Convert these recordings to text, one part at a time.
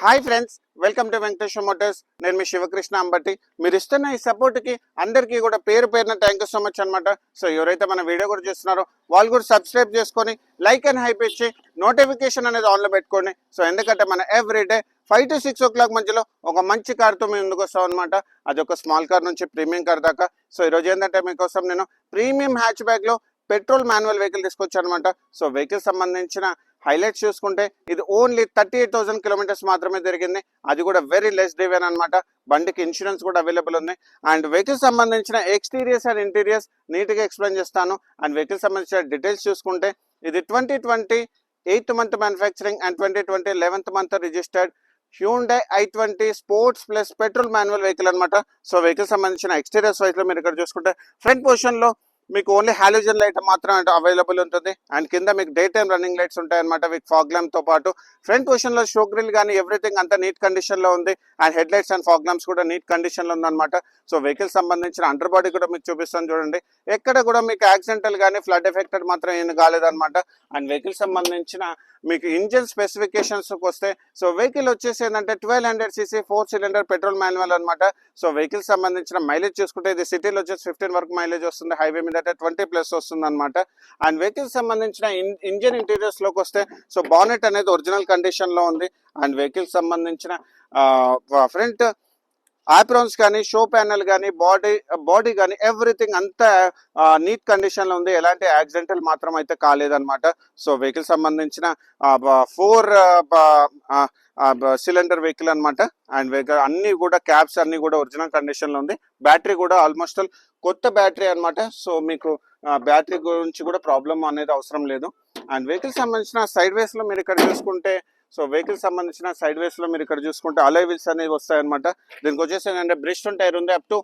Hi friends, welcome to Venkateswara Motors. నేను మీ శివకృష్ణ అంబటి. మీరు ఇస్తున్న ఈ సపోర్ట్కి అందరికీ కూడా పేరు పేరున థ్యాంక్ యూ సో మచ్ అనమాట. సో ఎవరైతే మన వీడియో కూడా చూస్తున్నారో వాళ్ళు కూడా సబ్స్క్రైబ్ చేసుకొని లైక్ అండ్ హైప్ ఇచ్చి నోటిఫికేషన్ అనేది ఆన్లో పెట్టుకోండి. సో ఎందుకంటే మన ఎవ్రీడే 5 to 6 o'clock మధ్యలో ఒక మంచి కార్తో మేము ముందుకు వస్తాం అనమాట. అది ఒక స్మాల్ కార్ నుంచి ప్రీమియం కార్ దాకా. సో ఈరోజు ఏంటంటే మీకోసం నేను ప్రీమియం హ్యాచ్ బ్యాగ్లో పెట్రోల్ మాన్యువల్ వెహికల్ తీసుకొచ్చాను అనమాట. సో వెహికల్ సంబంధించిన హైలైట్స్ చూసుకుంటే ఇది ఓన్లీ 38,000 కిలోమీటర్స్ మాత్రమే తిరిగింది. అది కూడా వెరీ లెస్ డ్రైవెన్ అనమాట. బండికి ఇన్సూరెన్స్ కూడా అవైలబుల్ ఉంది. అండ్ వెహికల్ సంబంధించిన ఎక్స్టీరియర్స్ అండ్ ఇంటీరియర్స్ నీట్గా ఎక్స్ప్లెయిన్ చేస్తాను. అండ్ వెహికల్ సంబంధించిన డీటెయిల్స్ చూసుకుంటే ఇది 2020 8th month manufacturing and 2020 11th month registered Hyundai i20 sports plus petrol manual vehicle అనమాట. సో వెహికల్ సంబంధించిన ఎక్స్టీరియర్స్ వైజ్ లో మీరు ఇక్కడ చూసుకుంటే ఫ్రంట్ పొజిషన్ లో మీకు ఓన్లీ హాలోజన్ లైట్ మాత్రం అవైలబుల్ ఉంటుంది. అండ్ కింద మీకు డే టైమ్ రన్నింగ్ లైట్స్ ఉంటాయి అనమాట విత్ ఫాగ్ ల్యాంప్ తో పాటు. ఫ్రంట్ పొజిషన్ లో షో గ్రిల్ కానీ ఎవ్రీథింగ్ అంతా నీట్ కండిషన్ లో ఉంది. And head lights and fog lamps కూడా నీట్ కండిషన్ లో ఉందన్నమాట. సో వెహికల్ సంబంధించిన అండర్ బాడీ కూడా మీకు చూపిస్తాను చూడండి. ఎక్కడ కూడా మీకు యాక్సిడెంటల్ కానీ ఫ్లడ్ ఎఫెక్టెడ్ మాత్రం ఏం కాలేదన్నమాట. అండ్ వెహికల్ సంబంధించిన మీకు ఇంజిన్ స్పెసిఫికేషన్స్ వస్తే సో వెహికల్ వచ్చేసి ఏంటంటే 1200 cc 4 cylinder పెట్రోల్ మాన్యువల్ అనమాట. సో వెహికల్ సంబంధించిన మైలేజ్ చూసుకుంటే ఇది సిటీలో వచ్చేసి 15 వరకు మైలేజ్ వస్తుంది. హైవే మీద 20+ వస్తుంది అనమాట. అండ్ వెహికల్ సంబంధించిన ఇంజిన్ ఇంటీరియర్స్ లోకి వస్తే సో బానెట్ అనేది ఒరిజినల్ కండిషన్ లో ఉంది. అండ్ వెహికల్ సంబంధించిన ఫ్రంట్ ఆప్రాన్స్ కానీ షో ప్యానల్ కానీ బాడీ కానీ ఎవ్రీథింగ్ అంతా నీట్ కండిషన్ లో ఉంది. ఎలాంటి యాక్సిడెంటల్ మాత్రం అయితే కాలేదన్నమాట. సో వెహికల్ సంబంధించిన 4 సిలిండర్ వెహికల్ అనమాట. అండ్ వెహికల్ అన్ని కూడా క్యాబ్స్ అన్ని కూడా ఒరిజినల్ కండిషన్ లో ఉంది. బ్యాటరీ కూడా ఆల్మోస్ట్ కొత్త బ్యాటరీ అనమాట. సో మీకు బ్యాటరీ గురించి కూడా ప్రాబ్లం అనేది అవసరం లేదు. అండ్ వెహికల్ సంబంధించిన సైడ్ వేస్ లో మీరు ఇక్కడ చూసుకుంటే సో వెహికల్ సంబంధించిన సైడ్ వేస్ లో మీరు ఇక్కడ చూసుకుంటే అలాయ్ వీల్స్ అనేవి వస్తాయన్నమాట. దీనికి వచ్చేసి ఏంటంటే బ్రిస్టన్ టైర్ ఉంది. అప్ టు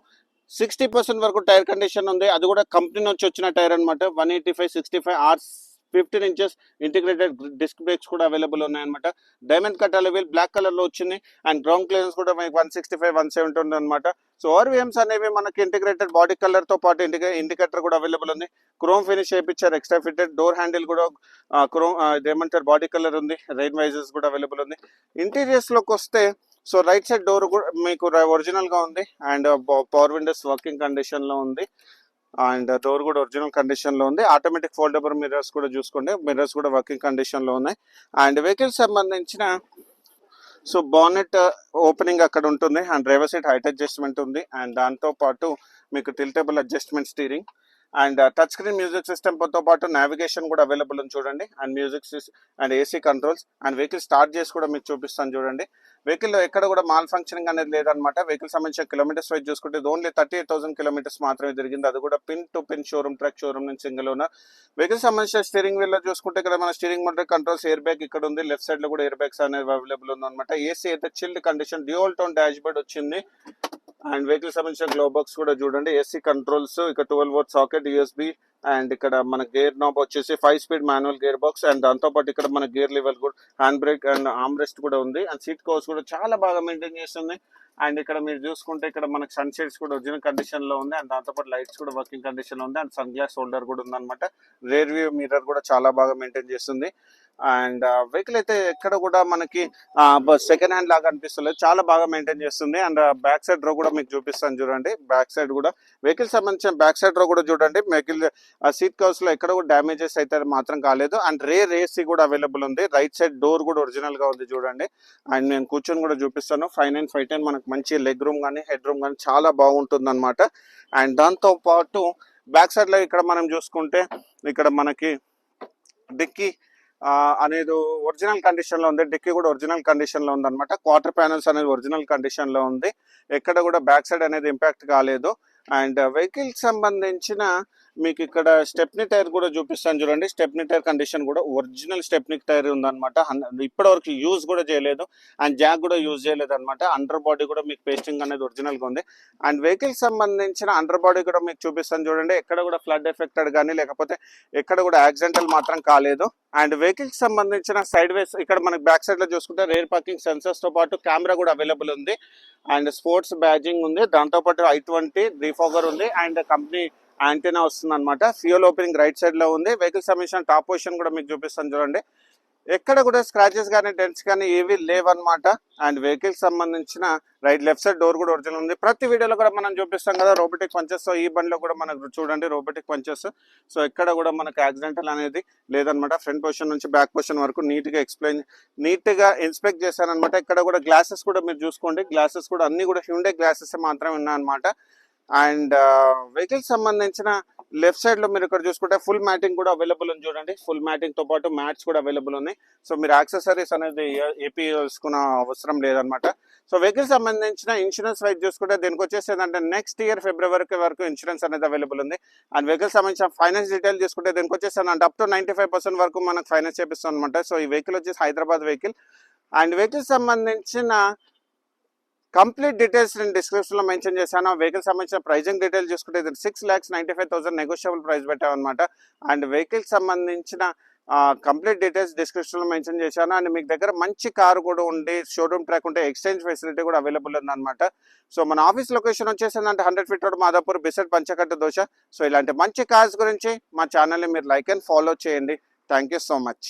60% వరకు టైర్ కండిషన్ ఉంది. అది కూడా కంపెనీ నుంచి వచ్చిన టైర్ అనమాట. 185/65 R15 inches integrated disc brakes కూడా అవైలబుల్ ఉన్నాయన్నమాట. Diamond cut alloy wheel black colour లో వచ్చింది. అండ్ గ్రౌండ్ క్లియరెన్స్ కూడా మనకి 165/170 ఉంది అనమాట. సో ఓఆర్వీఎంస్ అనేవి మనకి ఇంటిగ్రేటెడ్ బాడీ కలర్ తో పాటు ఇండికేటర్ కూడా అవైలబుల్ ఉంది. క్రోమ్ ఫినిష్ చేయించారు. ఎక్స్ట్రా ఫిటెడ్ డోర్ హ్యాండిల్ కూడా క్రోమ్ ఇదేమంటారు బాడీ కలర్ ఉంది. రైన్ వైజర్స్ కూడా అవైలబుల్ ఉంది. ఇంటీరియర్స్ లోకి వస్తే సో రైట్ సైడ్ డోర్ కూడా మీకు ఒరిజినల్ గా ఉంది. And power Windows working condition లో ఉంది. అండ్ డోర్ కూడా ఒరిజినల్ కండిషన్ లో ఉంది. ఆటోమేటిక్ ఫోల్డబుల్ మిర్రర్స్ కూడా చూసుకోండి. మిర్రర్స్ కూడా వర్కింగ్ కండిషన్ లో ఉన్నాయి. అండ్ వెహికల్ సంబంధించిన సో బానెట్ ఓపెనింగ్ అక్కడ ఉంటుంది. And driver seat height adjustment ఉంది. అండ్ దాంతో పాటు మీకు tiltable adjustment steering and touch screen music system తో పాటు నావిగేషన్ కూడా అవైలబుల్ ఉంది చూడండి. And music and AC controls. And vehicle start చేసి కూడా మీకు చూపిస్తాను చూడండి. వెహికల్ లో ఎక్కడ కూడా మాల్ ఫంక్షనింగ్ అనేది లేదనమాట. వెహికల్ సంబంధించిన కిలోమీటర్స్ వైజ్ చూసుకుంటే ఇది ఓన్లీ 38,000 కిలోమీటర్స్ మాత్రమే తిరిగింది. అది కూడా pin to pin showroom truck showroom నుంచి సింగిల్ ఓనర్. వెహికల్ సంబంధించిన స్టీరింగ్ వీల్ లో చూసుకుంటే ఇక్కడ మన steering motor controls air bag ఇక్కడ ఉంది. లెఫ్ట్ సైడ్ లో కూడా ఎయిర్ బ్యాగ్స్ అనేవి అవైలబుల్ ఉంది అనమాట. ఏసీ అయితే chilled condition dual tone dash board వచ్చింది. అండ్ వెహికల్ సంబంధించిన గ్లో బాక్స్ కూడా చూడండి. ఏసీ కంట్రోల్స్ ఇక్కడ 12V సాకెట్ యూఎస్బి. అండ్ ఇక్కడ మన గేర్ నాబ్ వచ్చేసి 5 speed manual gear box. And దాంతో పాటు ఇక్కడ మన గేర్ లెవెల్ కూడా hand brake and arm rest కూడా ఉంది. అండ్ సీట్ కవర్స్ కూడా చాలా బాగా మెయింటైన్ చేస్తుంది. అండ్ ఇక్కడ మీరు చూసుకుంటే ఇక్కడ మనకి సన్ షేడ్స్ కూడా ఒరిజినల్ కండిషన్ లో ఉంది. అండ్ దాంతో పాటు లైట్స్ కూడా వర్కింగ్ కండిషన్ లో ఉంది. అండ్ సన్ గ్లాస్ హోల్డర్ కూడా ఉంది అనమాట. రేర్ వ్యూ మిర్రర్ కూడా చాలా బాగా మెయింటైన్ చేస్తుంది. అండ్ వెహికల్ అయితే ఎక్కడ కూడా మనకి సెకండ్ హ్యాండ్ లాగా అనిపిస్తలేదు. చాలా బాగా మెయింటైన్ చేస్తుంది. అండ్ బ్యాక్ సైడ్ రో కూడా మీకు చూపిస్తాను చూడండి. బ్యాక్ సైడ్ కూడా వెహికల్ సంబంధించిన బ్యాక్ సైడ్ రో కూడా చూడండి. వెహికల్ సీట్ కవర్స్ లో ఎక్కడ కూడా డ్యామేజెస్ అయితే మాత్రం కాలేదు. అండ్ రేర్ ఏసీ కూడా అవైలబుల్ ఉంది. రైట్ సైడ్ డోర్ కూడా ఒరిజినల్ గా ఉంది చూడండి. అండ్ నేను కూర్చొని కూడా చూపిస్తాను. 5'9", 5'10" మనకు మంచి లెగ్ రూమ్ కానీ హెడ్ రూమ్ కానీ చాలా బాగుంటుంది అనమాట. అండ్ దాంతో పాటు బ్యాక్ సైడ్ లో ఇక్కడ మనం చూసుకుంటే ఇక్కడ మనకి డిక్కీ అనేది ఒరిజినల్ కండిషన్ లో ఉంది. డిక్కీ కూడా ఒరిజినల్ కండిషన్ లో ఉంది అనమాట. క్వార్టర్ ప్యానల్స్ అనేది ఒరిజినల్ కండిషన్ లో ఉంది. ఎక్కడ కూడా బ్యాక్ సైడ్ అనేది ఇంపాక్ట్ కాలేదు. అండ్ వెహికల్ సంబంధించిన మీకు ఇక్కడ స్టెప్నీ టైర్ కూడా చూపిస్తాను చూడండి. స్టెప్నీ టైర్ కండిషన్ కూడా ఒరిజినల్ స్టెప్నీ టైర్ ఉందన్నమాట. ఇప్పటి వరకు యూజ్ కూడా చేయలేదు. అండ్ జాక్ కూడా యూజ్ చేయలేదు అనమాట. అండర్ బాడీ కూడా మీకు పేస్టింగ్ అనేది ఒరిజినల్ గా ఉంది. అండ్ వెహికల్ సంబంధించిన అండర్ బాడీ కూడా మీకు చూపిస్తాను చూడండి. ఎక్కడ కూడా ఫ్లడ్ ఎఫెక్టెడ్ కానీ లేకపోతే ఎక్కడ కూడా యాక్సిడెంటల్ మాత్రం కాలేదు. అండ్ వెహికల్ సంబంధించిన సైడ్ వేస్ ఇక్కడ మనకి బ్యాక్ సైడ్ లో చూసుకుంటే రేర్ పార్కింగ్ సెన్సర్స్ తో పాటు కెమెరా కూడా అవైలబుల్ ఉంది. అండ్ స్పోర్ట్స్ బ్యాజింగ్ ఉంది. దాంతో పాటు i20 రీఫాగర్ ఉంది. అండ్ కంపెనీ యాంటీనా వస్తుంది అనమాట. ఫ్యూయల్ ఓపెనింగ్ రైట్ సైడ్ లో ఉంది. వెహికల్ సంబంధించిన టాప్ పొజిషన్ కూడా మీకు చూపిస్తాను చూడండి. ఎక్కడ కూడా స్క్రాచెస్ కానీ డెంట్స్ కానీ ఏవి లేవన్నమాట. అండ్ వెహికల్ సంబంధించిన లెఫ్ట్ సైడ్ డోర్ కూడా ఒరిజినల్ ఉంది. ప్రతి వీడియోలో కూడా మనం చూపిస్తాం కదా రోబోటిక్ పంచెస్. సో ఈ బండిలో కూడా మనకు చూడండి రోబోటిక్ పంచెస్. సో ఎక్కడ కూడా మనకు యాక్సిడెంటల్ అనేది లేదనమాట. ఫ్రంట్ పొజిషన్ నుంచి బ్యాక్ పొజిషన్ వరకు నీట్ గా ఇన్స్పెక్ట్ చేశానమాట. ఇక్కడ కూడా గ్లాసెస్ కూడా మీరు చూసుకోండి, గ్లాసెస్ కూడా అన్ని కూడా హ్యూండే గ్లాసెస్ మాత్రమే ఉన్నాయన్నమాట. అండ్ వెహికల్ సంబంధించిన లెఫ్ట్ సైడ్ లో మీరు ఇక్కడ చూసుకుంటే ఫుల్ మ్యాటింగ్ కూడా అవైలబుల్ ఉంది చూడండి. ఫుల్ మ్యాటింగ్ తో పాటు మ్యాట్స్ కూడా అవైలబుల్ ఉన్నాయి. సో మీరు యాక్సెసరీస్ అనేది ఏపీ వేసుకున్న అవసరం లేదనమాట. సో వెహికల్ సంబంధించిన ఇన్సూరెన్స్ వైజ్ చూసుకుంటే దీనికి వచ్చేసి ఏంటంటే నెక్స్ట్ ఇయర్ ఫిబ్రవరి వరకు ఇన్సూరెన్స్ అనేది అవైలబుల్ ఉంది. అండ్ వెహికల్ సంబంధించిన ఫైనాన్స్ డీటెయిల్ చూసుకుంటే దీనికి వచ్చేసి అంటే అప్ టు 95% వరకు మనకు ఫైనాన్స్ చేపిస్తాం అనమాట. సో ఈ వెహికల్ వచ్చేసి హైదరాబాద్ వెహికల్. అండ్ వెహికల్ సంబంధించిన కంప్లీట్ డీటెయిల్స్ నేను డిస్క్రిప్షన్ లో మెన్షన్ చేశాను. వెహికల్ సంబంధించిన ప్రైజింగ్ డీటెయిల్ చూసుకుంటే 6,95,000 నెగోషియబుల్ ప్రైస్ పెట్టామన్నమాట. అండ్ వెహికల్ సంబంధించిన కంప్లీట్ డీటెయిల్స్ డిస్క్రిప్షన్ లో మెన్షన్ చేశాను. అండ్ మీకు దగ్గర మంచి కారు కూడా ఉండి షోరూమ్ ట్రాక్ ఉంటే ఎక్స్చేంజ్ ఫెసిలిటీ కూడా అవైలబుల్ ఉందన్నమాట. సో మన ఆఫీస్ లొకేషన్ వచ్చేసిందంటే 100 feet road Madhapur beside Panchakattu Dosa. So ఇలాంటి మంచి కార్స్ గురించి మా ఛానల్ని మీరు లైక్ అండ్ ఫాలో చేయండి. Thank you so much.